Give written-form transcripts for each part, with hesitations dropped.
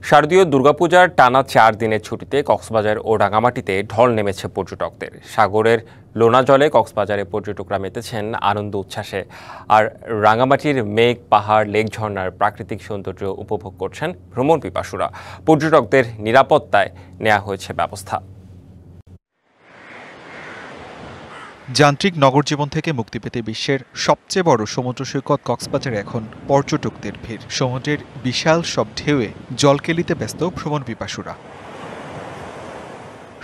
শারদীয় দুর্গাপূজার টানা ৪ দিনের ছুটিতে কক্সবাজার ও রাঙামাটিতে ঢল নেমেছে পর্যটকদের। সাগরের লোনা জলে কক্সবাজারে পর্যটকরা মেতেছেন আনন্দ উচ্ছ্বাসে, আর রাঙামাটির মেঘ পাহাড় লেক ঝর্ণার প্রাকৃতিক সৌন্দর্য উপভোগ করছেন ভ্রমণ পিপাসুরা। পর্যটকদের নিরাপত্তায় নেওয়া হয়েছে ব্যবস্থা। যান্ত্রিক নগর জীবন থেকে মুক্তি পেতে বিশ্বের সবচেয়ে বড় সমুদ্র সৈকত কক্সবাজারে এখন পর্যটকদের ভিড়। সমুদ্রের বিশাল সব ঢেউয়ে জলকেলিতে ব্যস্ত ভ্রমণ পিপাসুরা।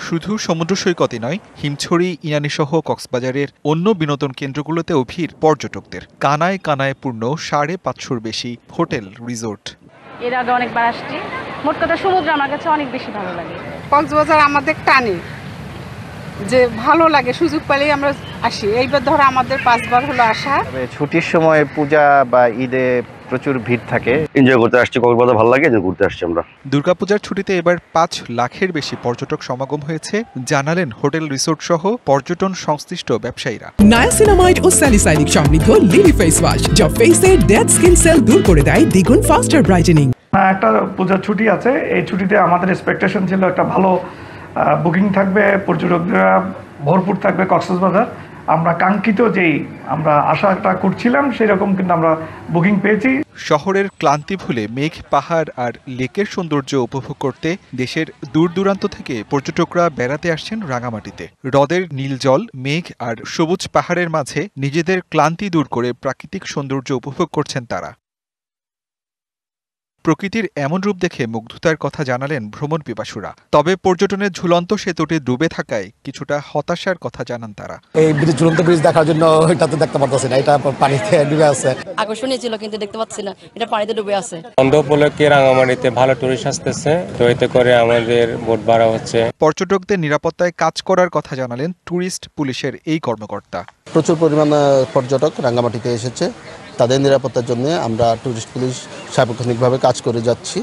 শুধু সমুদ্র সৈকতই নয়, হিমছড়ি, ইনানীসহ কক্সবাজারের অন্য বিনোদন কেন্দ্রগুলোতেও ভিড় পর্যটকদের। কানায় কানায় পূর্ণ 550-র বেশি হোটেল রিসোর্ট। এর আগে অনেকবার আসছি। মোট কথা সমুদ্র আমার কাছে অনেক বেশি ভালো লাগে। কক্সবাজার আমাদের টানে, যে ভালো লাগে, সুযোগ পেলেই আমরা আসি। এইবার ধরো আমাদের 5 বার হলো আসা। ছুটির সময় পূজা বা ঈদে প্রচুর ভিড় থাকে। এনজয় করতে আসছি, কক্সবাজার ভালো লাগে, ঘুরতে আসছি আমরা। দুর্গাপূজার ছুটিতে এবার 5 লাখের বেশি পর্যটক সমাগম হয়েছে, জানালেন হোটেল রিসোর্ট সহ পর্যটন সংশ্লিষ্ট ব্যবসায়ীরা। নায়াসিনামাইড ও স্যালিসাইলিক সমৃদ্ধ লিলি ফেস ওয়াশ, যা ফেসের ডেড স্কিন সেল দূর করে দেয় দ্বিগুণ ফাস্টার ব্রাইটেনিং। একটা পূজার ছুটি আছে, এই ছুটিতে আমাদের এক্সপেকটেশন ছিল একটা ভালো বুকিং থাকবে, পর্যটকরা ভরপুর থাকবে কক্সবাজার। আমরা কাঙ্ক্ষিত যেই আমরা আশাটা করছিলাম সেরকম কিন্তু আমরা বুকিং পেয়েছি। শহরের ক্লান্তি ভুলে মেঘ, পাহাড় আর লেকের সৌন্দর্য উপভোগ করতে দেশের দূর দূরান্ত থেকে পর্যটকরা বেড়াতে আসছেন রাঙামাটিতে। হ্রদের নীল জল, মেঘ আর সবুজ পাহাড়ের মাঝে নিজেদের ক্লান্তি দূর করে প্রাকৃতিক সৌন্দর্য উপভোগ করছেন তারা। প্রকৃতির এমন রূপ দেখে মুগ্ধতার কথা জানালেন ভ্রমণ পিপাসুরা। তবে পর্যটনের ঝুলন্ত সেতুটি ডুবে থাকায় কিছুটা হতাশার কথা জানান তারা। এই ঝুলন্ত ব্রিজ দেখার জন্য এটা তো দেখতে পারতেছি না, এটা পানিতে ডুবে আছে। আকর্ষণীয় ছিল কিন্তু দেখতে পাচ্ছি না, এটা পানিতে ডুবে আছে। বন্ধ উপলক্ষে রাঙামাটিতে ভালো টুরিস্ট আসতেছে, তো এতে করে আমাদের বোট ভাড়া হচ্ছে। পর্যটকদের নিরাপত্তায় কাজ করার কথা জানালেন ট্যুরিস্ট পুলিশের এই কর্মকর্তা। প্রচুর পরিমাণে পর্যটক রাঙামাটিতে এসেছে, তাদের নিরাপত্তার জন্য আমরা ট্যুরিস্ট পুলিশ সার্বক্ষণিকভাবে কাজ করে যাচ্ছি।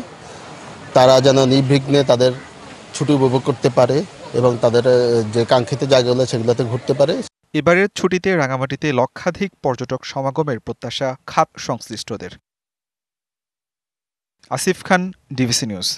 তারা যেন নির্বিঘ্নে তাদের ছুটি উপভোগ করতে পারে এবং তাদের যে কাঙ্ক্ষিত জায়গাগুলো সেগুলোতে ঘুরতে পারে। এবারের ছুটিতে রাঙামাটিতে লক্ষাধিক পর্যটক সমাগমের প্রত্যাশা খাত সংশ্লিষ্টদের। আসিফ খান, ডিবিসি নিউজ।